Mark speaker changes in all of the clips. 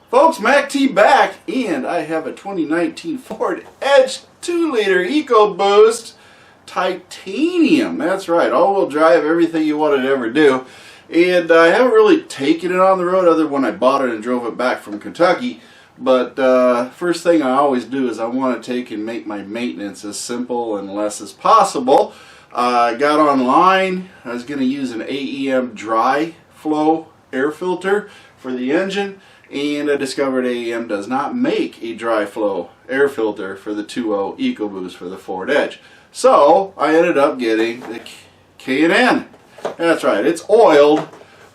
Speaker 1: Folks, Mac T back, and I have a 2019 Ford Edge 2-liter Ecoboost titanium. That's right, all-wheel drive, everything you wanted to ever do. And I haven't really taken it on the road other than when I bought it and drove it back from Kentucky. But first thing I always do is I want to take and make my maintenance as simple and less as possible. I got online. I was going to use an AEM dry flow air filter for the engine, and I discovered AEM does not make a dry flow air filter for the 2.0 Ecoboost for the Ford Edge. So I ended up getting the K&N. That's right, it's oiled,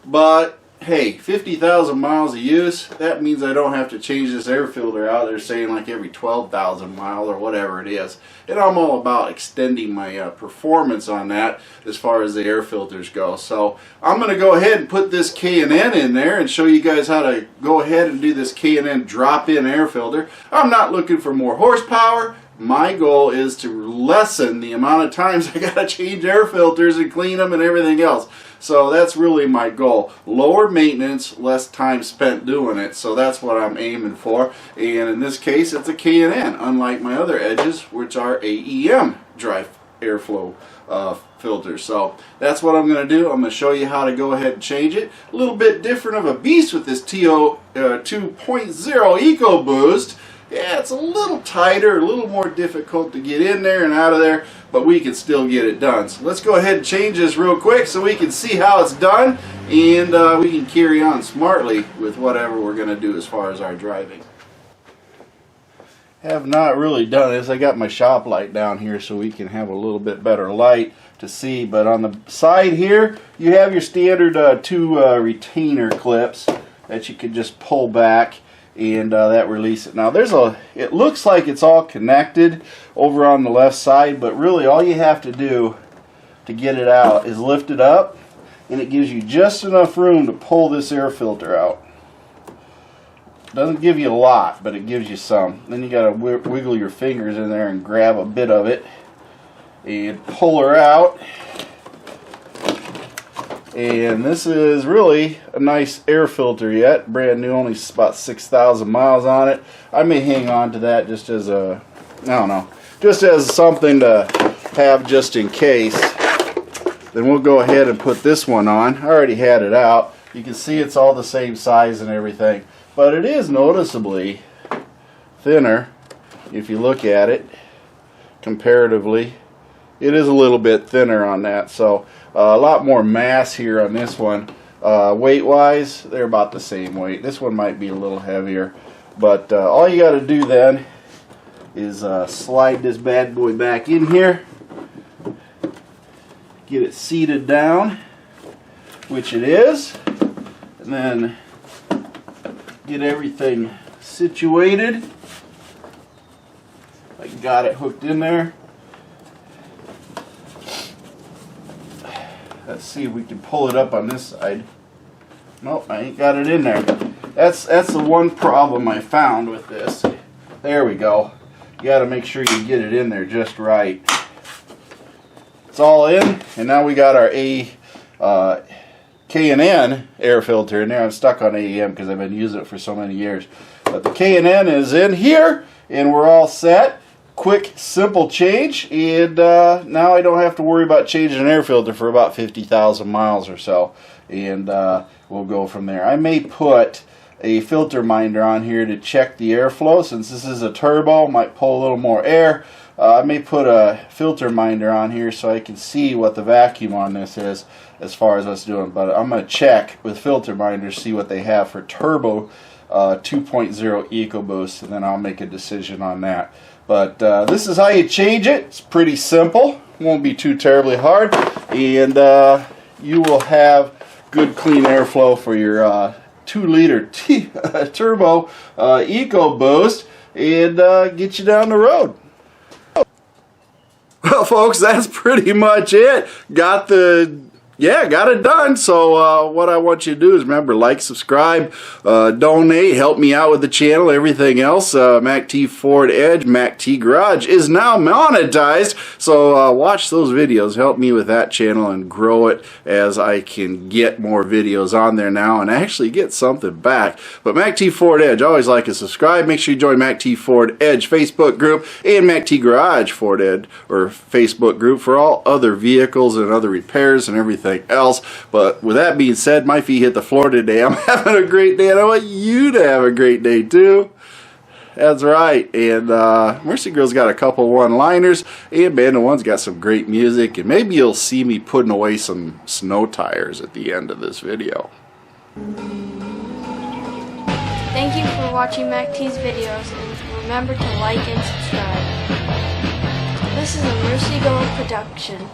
Speaker 1: but hey, 50,000 miles of use, that means I don't have to change this air filter out. They're saying like every 12,000 miles or whatever it is. And I'm all about extending my performance on that as far as the air filters go. So I'm going to go ahead and put this K&N in there and show you guys how to go ahead and do this K&N drop-in air filter. I'm not looking for more horsepower. My goal is to lessen the amount of times I got to change air filters and clean them and everything else. So that's really my goal. Lower maintenance, less time spent doing it. So that's what I'm aiming for. And in this case, it's a K&N, unlike my other Edges, which are AEM dry airflow filters. So that's what I'm going to do. I'm going to show you how to go ahead and change it. A little bit different of a beast with this TO 2.0 Ecoboost. Yeah, it's a little tighter, a little more difficult to get in there and out of there, but we can still get it done. So let's go ahead and change this real quick so we can see how it's done, and we can carry on smartly with whatever we're going to do as far as our driving. Have not really done this. I got my shop light down here so we can have a little bit better light to see, but on the side here you have your standard two retainer clips that you can just pull back and that release it. Now it looks like it's all connected over on the left side, but really all you have to do to get it out is lift it up, and it gives you just enough room to pull this air filter out. Doesn't give you a lot, but it gives you some. Then you got to wiggle your fingers in there and grab a bit of it and pull her out. And this is really a nice air filter yet, brand new, only about 6,000 miles on it. I may hang on to that just as a, I don't know, just as something to have just in case. Then we'll go ahead and put this one on. I already had it out. You can see it's all the same size and everything, but it is noticeably thinner if you look at it comparatively. It is a little bit thinner on that, so a lot more mass here on this one. Weight wise, they're about the same weight. This one might be a little heavier, but all you got to do then is slide this bad boy back in here, get it seated down, which it is, and then get everything situated. I got it hooked in there. Let's see if we can pull it up on this side. Nope, I ain't got it in there. That's the one problem I found with this. There we go. You got to make sure you get it in there just right. It's all in, and now we got our K&N air filter in there. I'm stuck on AEM because I've been using it for so many years. But the K&N is in here, and we're all set. Quick, simple change, and now I don't have to worry about changing an air filter for about 50,000 miles or so, and we'll go from there. I may put a filter minder on here to check the airflow. Since this is a turbo, might pull a little more air. I may put a filter minder on here so I can see what the vacuum on this is as far as us doing, but I'm going to check with filter minders, see what they have for turbo 2.0 Ecoboost, and then I'll make a decision on that. But this is how you change it. It's pretty simple. Won't be too terribly hard, and you will have good clean airflow for your 2-liter turbo Ecoboost, and get you down the road. Well, folks, that's pretty much it. Got the yeah, got it done. So what I want you to do is remember, like, subscribe, donate, help me out with the channel, everything else. MACTFORDEDGE, MACT Garage is now monetized. So watch those videos, help me with that channel and grow it as I can get more videos on there now and actually get something back. But MACTFORDEDGE, always like and subscribe. Make sure you join MACTFORDEDGE Facebook group and MACT Garage FORDEDGE or Facebook group for all other vehicles and other repairs and everything else. But with that being said, my feet hit the floor today. I'm having a great day and I want you to have a great day too. That's right. And Mercy Girl's got a couple one-liners and Band of One's got some great music, and maybe you'll see me putting away some snow tires at the end of this video.
Speaker 2: Thank you for watching MACT's videos, and remember to like and subscribe. This is a Mercy Girl production.